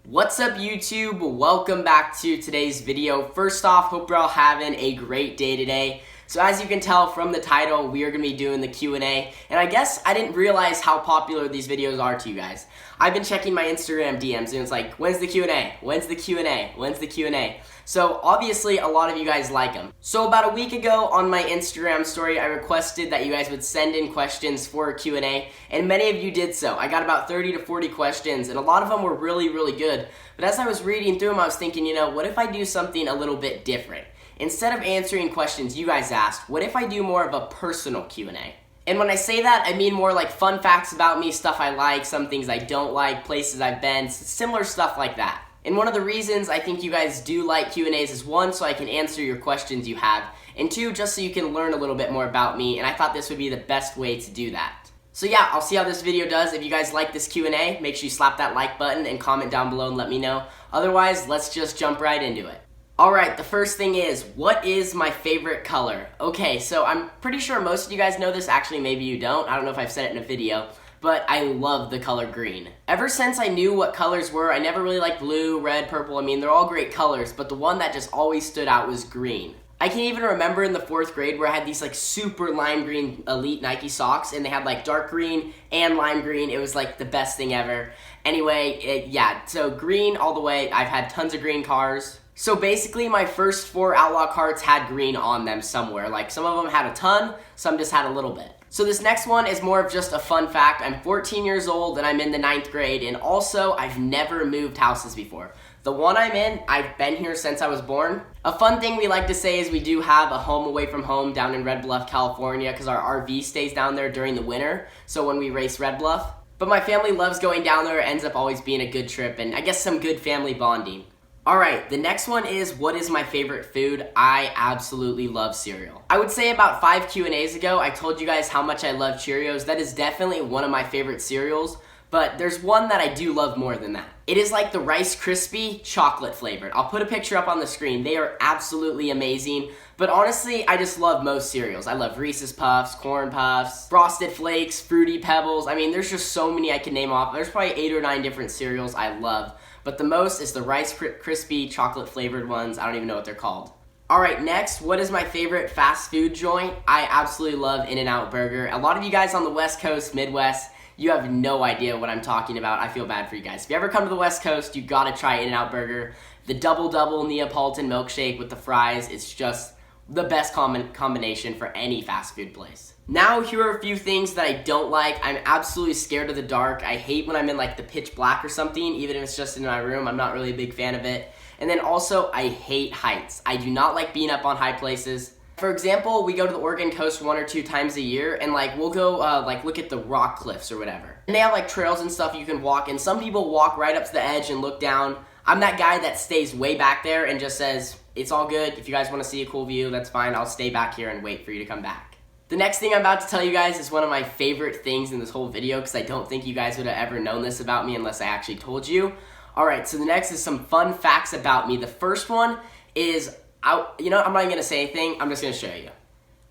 What's up YouTube? Welcome back to today's video. First off, hope you're all having a great day today. So as you can tell from the title, we are going to be doing the Q&A, and I guess I didn't realize how popular these videos are to you guys. I've been checking my Instagram DMs and it's like, when's the Q&A? When's the Q&A? When's the Q&A? So obviously a lot of you guys like them. So about a week ago on my Instagram story, I requested that you guys would send in questions for a Q&A, and many of you did so. I got about 30 to 40 questions, and a lot of them were really, really good. But as I was reading through them, I was thinking, what if I do something a little bit different? Instead of answering questions you guys asked, what if I do more of a personal Q&A? And when I say that, I mean more like fun facts about me, stuff I like, some things I don't like, places I've been, similar stuff like that. And one of the reasons I think you guys do like Q&As is one, so I can answer your questions you have, and two, just so you can learn a little bit more about me, and I thought this would be the best way to do that. So yeah, I'll see how this video does. If you guys like this Q&A, make sure you slap that like button and comment down below and let me know. Otherwise, let's just jump right into it. Alright, the first thing is, what is my favorite color? Okay, so I'm pretty sure most of you guys know this. Actually, maybe you don't. I don't know if I've said it in a video, but I love the color green. Ever since I knew what colors were, I never really liked blue, red, purple. I mean, they're all great colors, but the one that just always stood out was green. I can even remember in the 4th grade where I had these like super lime green elite Nike socks, and they had like dark green and lime green. It was like the best thing ever. Anyway, yeah, so green all the way. I've had tons of green cars. So basically my first 4 Outlaw carts had green on them somewhere. Like some of them had a ton, some just had a little bit. So this next one is more of just a fun fact. I'm 14 years old and I'm in the 9th grade, and also I've never moved houses before. The one I'm in, I've been here since I was born. A fun thing we like to say is we do have a home away from home down in Red Bluff, California, because our RV stays down there during the winter, so when we race Red Bluff. But my family loves going down there. It ends up always being a good trip, and I guess some good family bonding. Alright, the next one is, what is my favorite food? I absolutely love cereal. I would say about 5 Q&As ago, I told you guys how much I love Cheerios. That is definitely one of my favorite cereals, but there's one that I do love more than that. It is like the Rice Krispie chocolate flavored. I'll put a picture up on the screen. They are absolutely amazing, but honestly, I just love most cereals. I love Reese's Puffs, Corn Puffs, Frosted Flakes, Fruity Pebbles. I mean, there's just so many I can name off. There's probably 8 or 9 different cereals I love. But the most is the Rice Krispie chocolate flavored ones. I don't even know what they're called. Alright, next, what is my favorite fast food joint? I absolutely love In-N-Out Burger. A lot of you guys on the West Coast, Midwest, you have no idea what I'm talking about. I feel bad for you guys. If you ever come to the West Coast, you gotta try In-N-Out Burger. The double Neapolitan milkshake with the fries, it's just the best combination for any fast food place. Now, here are a few things that I don't like. I'm absolutely scared of the dark. I hate when I'm in like the pitch black or something, even if it's just in my room. I'm not really a big fan of it. And then also, I hate heights. I do not like being up on high places. For example, we go to the Oregon coast 1 or 2 times a year, and like we'll go like look at the rock cliffs or whatever. And they have like trails and stuff you can walk, and some people walk right up to the edge and look down. I'm that guy that stays way back there and just says, it's all good. If you guys want to see a cool view, that's fine. I'll stay back here and wait for you to come back. The next thing I'm about to tell you guys is one of my favorite things in this whole video, because I don't think you guys would have ever known this about me unless I actually told you. Alright, so the next is some fun facts about me. The first one is, I'm not even going to say anything, I'm just going to show you.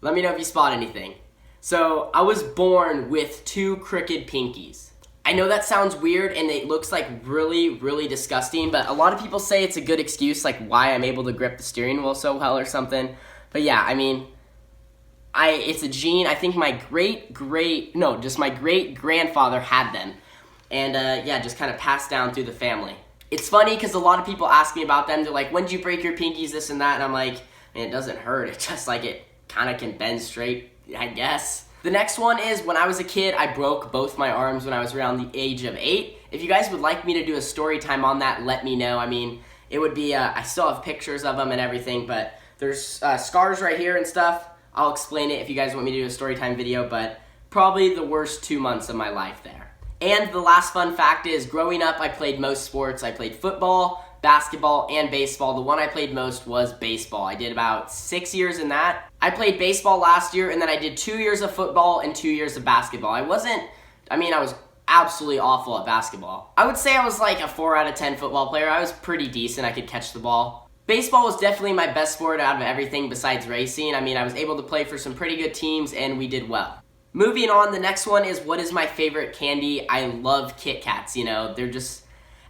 Let me know if you spot anything. So, I was born with 2 crooked pinkies. I know that sounds weird and it looks like really, really disgusting, but a lot of people say it's a good excuse, like why I'm able to grip the steering wheel so well or something. But yeah, I mean, it's a gene. I think my my great-grandfather had them. And yeah, just kind of passed down through the family. It's funny because a lot of people ask me about them. They're like, when did you break your pinkies, this and that? And I'm like, man, it doesn't hurt. It's just like it kind of can bend straight, I guess. The next one is, when I was a kid, I broke both my arms when I was around the age of 8. If you guys would like me to do a story time on that, let me know. I mean, it would be, I still have pictures of them and everything, but there's scars right here and stuff. I'll explain it if you guys want me to do a story time video, but probably the worst 2 months of my life there. And the last fun fact is, growing up, I played most sports. I played football, basketball, and baseball. The one I played most was baseball. I did about 6 years in that. I played baseball last year, and then I did 2 years of football and 2 years of basketball. I was absolutely awful at basketball. I would say I was like a 4 out of 10 football player. I was pretty decent. I could catch the ball. Baseball was definitely my best sport out of everything besides racing. I mean, I was able to play for some pretty good teams, and we did well. Moving on, the next one is, what is my favorite candy? I love Kit Kats, they're just,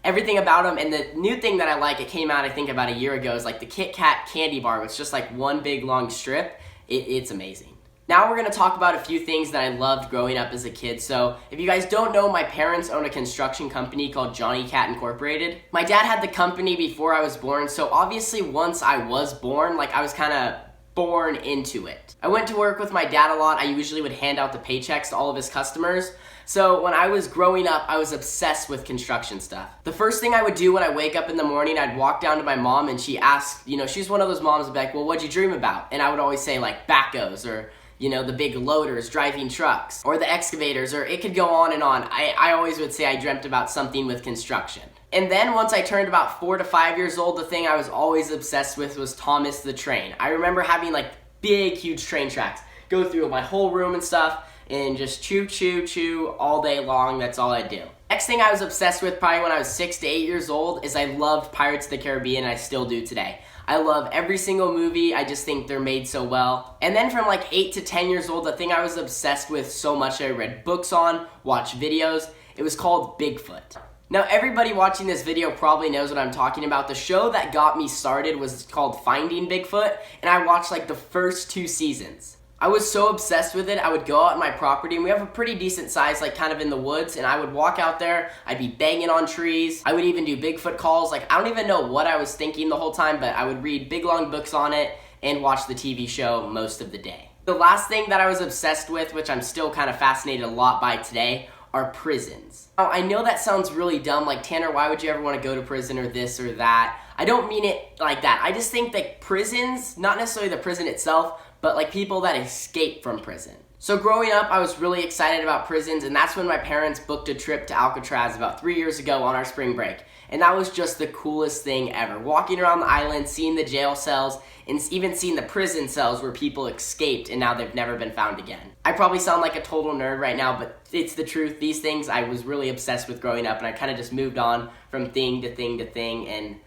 everything about them. And the new thing that I like, it came out I think about a year ago, is like the Kit Kat candy bar. It's just like one big long strip. It's amazing. Now we're going to talk about a few things that I loved growing up as a kid. So if you guys don't know, my parents own a construction company called Johnny Cat Incorporated. My dad had the company before I was born, so obviously once I was born, like I was kind of born into it. I went to work with my dad a lot. I usually would hand out the paychecks to all of his customers. So when I was growing up, I was obsessed with construction stuff. The first thing I would do when I wake up in the morning, I'd walk down to my mom and she asked, she's one of those moms that'd be like, well, what'd you dream about? And I would always say like backhoes or the big loaders driving trucks, or the excavators, or it could go on and on. I always would say I dreamt about something with construction. And then once I turned about 4 to 5 years old, the thing I was always obsessed with was Thomas the Train. I remember having like big, huge train tracks go through my whole room and stuff, and just chew, chew, chew all day long. That's all I do. Next thing I was obsessed with probably when I was 6 to 8 years old is I loved Pirates of the Caribbean, and I still do today. I love every single movie. I just think they're made so well. And then from like 8 to 10 years old, the thing I was obsessed with so much I read books on, watched videos, it was called Bigfoot. Now everybody watching this video probably knows what I'm talking about. The show that got me started was called Finding Bigfoot, and I watched like the first 2 seasons. I was so obsessed with it, I would go out on my property, and we have a pretty decent size, like kind of in the woods, and I would walk out there, I'd be banging on trees, I would even do Bigfoot calls. Like, I don't even know what I was thinking the whole time, but I would read big long books on it and watch the TV show most of the day. The last thing that I was obsessed with, which I'm still kind of fascinated a lot by today, are prisons. Now, I know that sounds really dumb, like, Tanner, why would you ever want to go to prison or this or that? I don't mean it like that. I just think that prisons, not necessarily the prison itself, but like people that escape from prison. So growing up, I was really excited about prisons, and that's when my parents booked a trip to Alcatraz about 3 years ago on our spring break. And that was just the coolest thing ever. Walking around the island, seeing the jail cells, and even seeing the prison cells where people escaped and now they've never been found again. I probably sound like a total nerd right now, but it's the truth. These things I was really obsessed with growing up, and I kind of just moved on from thing to thing to thing, and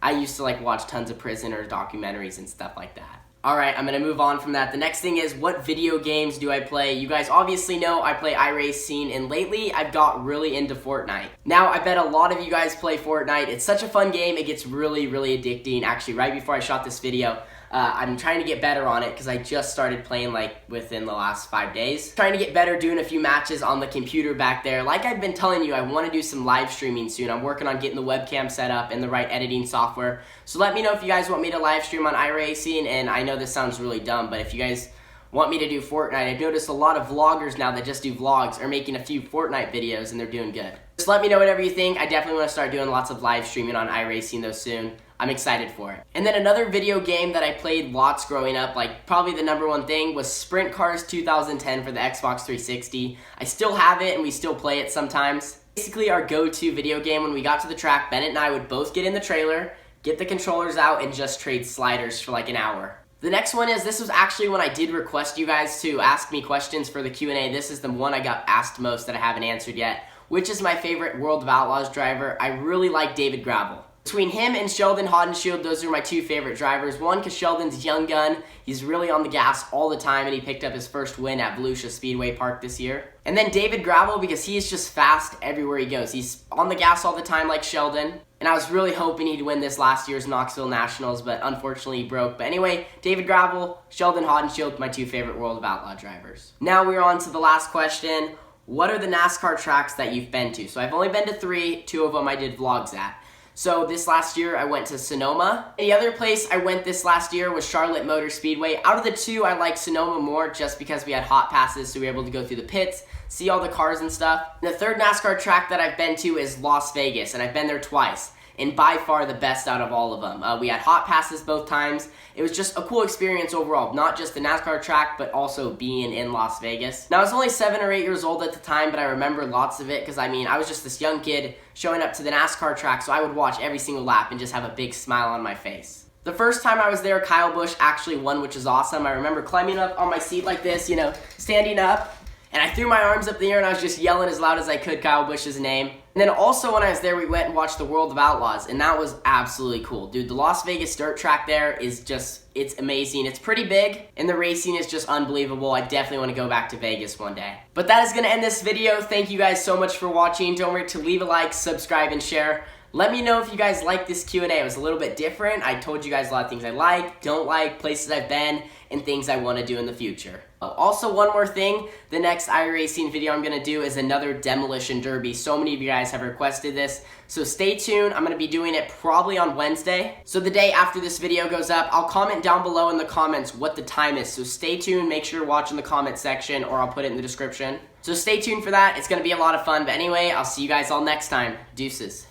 I used to like watch tons of prisoner documentaries and stuff like that. Alright, I'm going to move on from that. The next thing is, what video games do I play? You guys obviously know I play iRacing, and lately I've got really into Fortnite. Now, I bet a lot of you guys play Fortnite. It's such a fun game. It gets really, really addicting. Actually, right before I shot this video, I'm trying to get better on it because I just started playing like within the last 5 days. Trying to get better, doing a few matches on the computer back there. Like I've been telling you, I want to do some live streaming soon. I'm working on getting the webcam set up and the right editing software. So let me know if you guys want me to live stream on iRacing, and I know this sounds really dumb, but if you guys want me to do Fortnite, I've noticed a lot of vloggers now that just do vlogs are making a few Fortnite videos and they're doing good. Just let me know whatever you think. I definitely want to start doing lots of live streaming on iRacing though soon. I'm excited for it. And then another video game that I played lots growing up, like probably the #1 thing, was Sprint Cars 2010 for the Xbox 360. I still have it and we still play it sometimes. Basically our go-to video game. When we got to the track, Bennett and I would both get in the trailer, get the controllers out, and just trade sliders for like an hour. The next one is, this was actually when I did request you guys to ask me questions for the Q&A. This is the one I got asked most that I haven't answered yet. Which is my favorite World of Outlaws driver? I really like David Gravel. Between him and Sheldon Haudenschild, those are my 2 favorite drivers. One, because Sheldon's young gun. He's really on the gas all the time, and he picked up his first win at Volusia Speedway Park this year. And then David Gravel, because he is just fast everywhere he goes. He's on the gas all the time like Sheldon. And I was really hoping he'd win this last year's Knoxville Nationals, but unfortunately he broke. But anyway, David Gravel, Sheldon Haudenschild, my 2 favorite World of Outlaw drivers. Now we're on to the last question. What are the NASCAR tracks that you've been to? So I've only been to 3, 2 of them I did vlogs at. So this last year I went to Sonoma. The other place I went this last year was Charlotte Motor Speedway. Out of the 2, I like Sonoma more just because we had hot passes, so we were able to go through the pits, see all the cars and stuff. The 3rd NASCAR track that I've been to is Las Vegas, and I've been there twice. And by far the best out of all of them. We had hot passes both times. It was just a cool experience overall, not just the NASCAR track, but also being in Las Vegas. Now, I was only 7 or 8 years old at the time, but I remember lots of it because, I was just this young kid showing up to the NASCAR track, so I would watch every single lap and just have a big smile on my face. The first time I was there, Kyle Busch actually won, which was awesome. I remember climbing up on my seat like this, standing up, and I threw my arms up in the air and I was just yelling as loud as I could Kyle Busch's name. And then also when I was there, we went and watched the World of Outlaws, and that was absolutely cool. Dude, the Las Vegas dirt track there is just, it's amazing. It's pretty big, and the racing is just unbelievable. I definitely want to go back to Vegas one day. But that is going to end this video. Thank you guys so much for watching. Don't forget to leave a like, subscribe, and share. Let me know if you guys like this Q&A. It was a little bit different. I told you guys a lot of things I like, don't like, places I've been, and things I want to do in the future. Also, one more thing, the next iRacing video I'm going to do is another demolition derby. So many of you guys have requested this, so stay tuned. I'm going to be doing it probably on Wednesday. So the day after this video goes up, I'll comment down below in the comments what the time is. So stay tuned, make sure you're watching the comment section, or I'll put it in the description. So stay tuned for that. It's going to be a lot of fun. But anyway, I'll see you guys all next time. Deuces.